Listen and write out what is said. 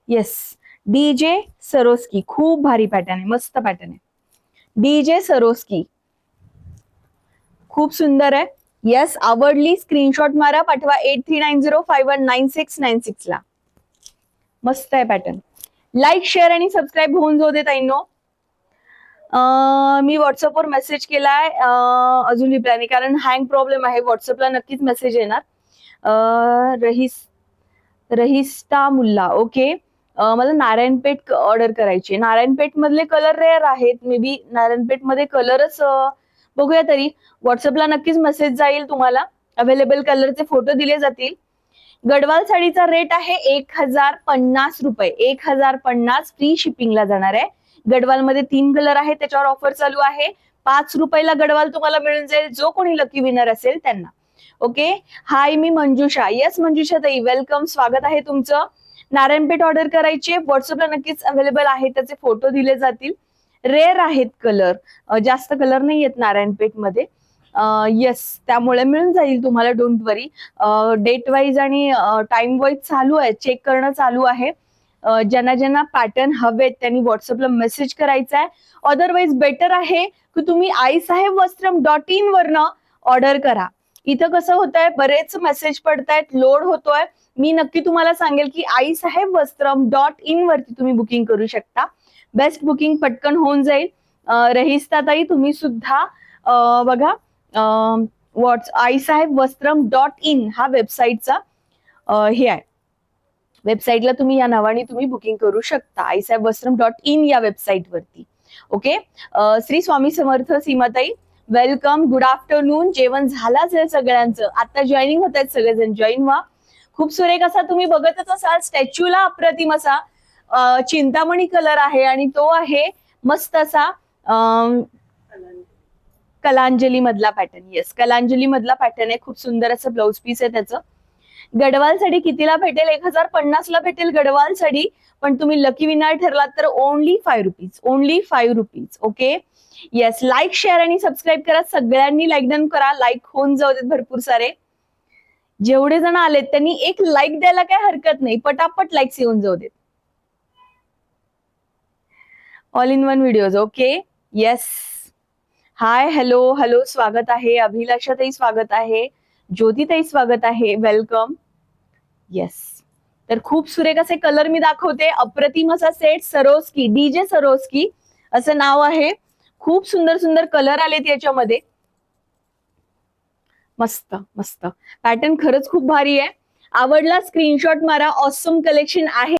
Yes, DJ Swarovski, खूप भारी pattern आहे, मस्त पॅटर्न आहे. डीजे सरोस्की खूप सुंदर आहे. येस, आवडली स्क्रीनशॉट मारा, पाठवा 8390519696 ला. मस्त आहे पॅटर्न. लाईक शेअर आणि सबस्क्राईब होऊन जाऊ दे ताईंनो. मी व्हॉट्सअपवर मेसेज केलाय, अजून रिप्लाय नाही कारण हँग प्रॉब्लेम आहे. व्हॉट्सअपला नक्कीच मेसेज येणार. रहिस्टा मुल्ला, ओके. मला नारायणपेठ ऑर्डर करायची. नारायणपेठ मधले कलर रेअर आहेत, मे बी नारायणपेठ मध्ये कलरच बघूया. तरी व्हॉट्सअपला नक्कीच मेसेज जाईल तुम्हाला, अवेलेबल कलरचे फोटो दिले जातील. गडवाल साडीचा रेट आहे 1050 रुपये. 1050 फ्री शिपिंगला जाणार आहे. गडवाल मध्ये 3 कलर आहेत, त्याच्यावर ऑफर चालू आहे. 5 रुपयाला गडवाल तुम्हाला मिळून जाईल, जो कोणी लकी विनर असेल त्यांना. ओके. हाय, मी मंजुषा. येस मंजुषा ताई, वेलकम, स्वागत आहे तुमचं. नारायणपेठ ऑर्डर करायची, व्हॉट्सअपला नक्कीच अवेलेबल आहे, त्याचे फोटो दिले जातील. रेअर आहेत कलर, जास्त कलर नाही आहेत नारायणपेठ मध्ये. येस, त्यामुळे मिळून जाईल तुम्हाला, डोंट वरी. डेट वाईज आणि टाइम वाईज चालू आहे, चेक करणं चालू आहे. ज्यांना ज्यांना पॅटर्न हवेत त्यांनी व्हॉट्सअपला मेसेज करायचा आहे. अदरवाईज बेटर आहे की तुम्ही aisahebvastram.in वरनं ऑर्डर करा. इथं कसं होतंय, बरेच मेसेज पडतायत, लोड होतोय. मी नक्की तुम्हाला सांगेल की aisahebvastram.in वरती तुम्ही बुकिंग करू शकता. बेस्ट बुकिंग पटकन होऊन जाईल. रहिस्ताताई, तुम्ही सुद्धा बघा, aisahebvastram.in हा वेबसाईटचा हे आहे. वेबसाईटला तुम्ही या नावाने तुम्ही बुकिंग करू शकता, aisahebvastram.in या वेबसाईट वरती. ओके. श्री स्वामी समर्थ सीमाताई, वेलकम, गुड आफ्टरनून. जेवण झालं असेल सगळ्यांचं, आता जॉईनिंग होत आहेत सगळेजण, जॉईन व्हा. खूप सुरेख असा तुम्ही बघतच असाल स्टॅच्यूला अप्रतिम असा चिंतामणी कलर आहे आणि तो आहे मस्त असा कलांजली मधला पॅटर्न. येस, कलांजली मधला पॅटर्न आहे, खूप सुंदर असं ब्लाउज पीस आहे त्याचं. गडवाल साडी कितीला भेटेल? 1050 ला भेटेल गडवाल साडी, पण तुम्ही लकी विनर ठरलात तर only 5 rupees, only 5 rupees. Okay. Yes, like share आणि सबस्क्राईब करा, सगळ्यांनी लाईक डन करा, लाईक होऊन जाऊ देत भरपूर सारे. जेवढे जण आलेत त्यांनी एक लाईक द्यायला काय हरकत नाही, पटापट लाईक्स येऊन जाऊ देत. All in one videos. Okay. Yes, high, hello hello, स्वागत आहे. अभिलाषाताई स्वागत आहे, ज्योतिताई स्वागत आहे, वेलकम. येस, तर खूप सुरेख असे कलर मी दाखवते. अप्रतिम असा सेट, सरोस्की, डीजे सरोस्की असं नाव आहे. खूप सुंदर सुंदर कलर आलेत याच्यामध्ये. मस्त मस्त पॅटर्न, खरंच खूप भारी आहे. आवडला स्क्रीनशॉट मारा, ऑसम कलेक्शन आहे.